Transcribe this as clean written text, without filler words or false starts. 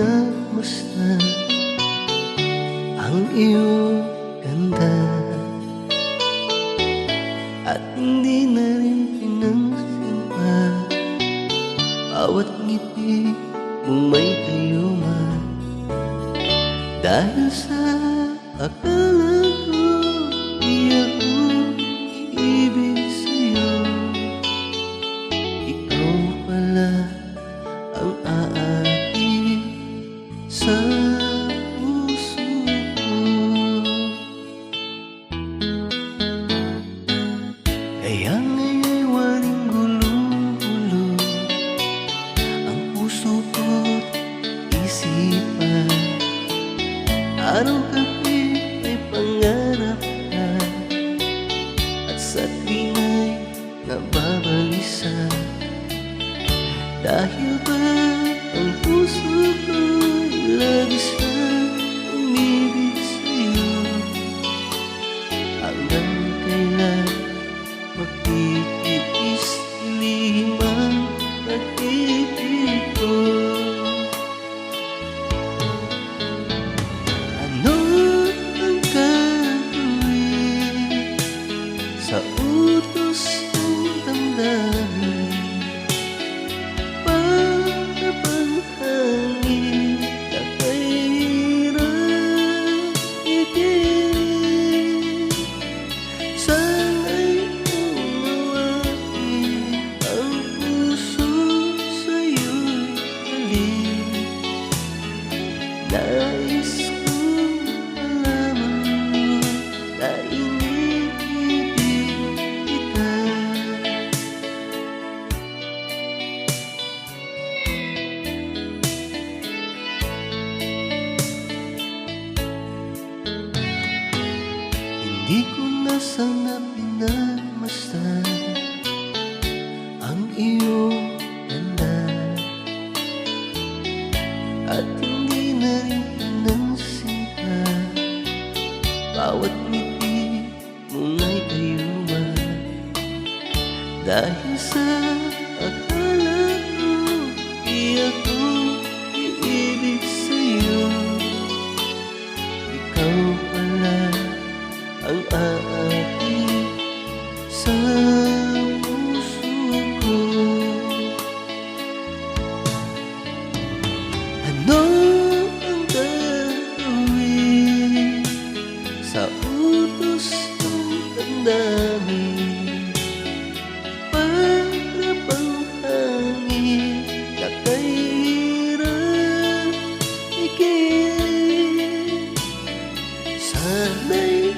pinagmasdan ang iyong ganda, at hindi na rin pinansin pa bawat ngiti mong may kayuman. Dahil sa akala ko di ako iibig sa'yo, ikaw pala ang aatin sa puso ko. Kaya ngayon'y waring gulong-gulo ang puso ko't isipan. Araw-gabi may pangarap ka, at sa tingay nababalisa. Dahil ba ang puso ko'y labis na umibig sa'yo? Hanggang kailan magtitiis lihim ang pag-ibig ko? Ano ang gagawin sa utos ng damdamin? Para bang hangin na kahirap-higit? Sana'y umawain ang puso sa'yo'y galing. Nais kong malaman mo na iniibig kita. Hindi ko na sana pinagmasdan ang iyong ganda, at hindi na rin pinansin pa bawat ngiti mong ay kayuman. Dahil sa akala ko di ako iibig sa'yo, ikaw pala ang aatin sa puso ko. Ano ang gagawin sa utos ng damdamin? Para bang hangin na kahirap-higit? Sana'y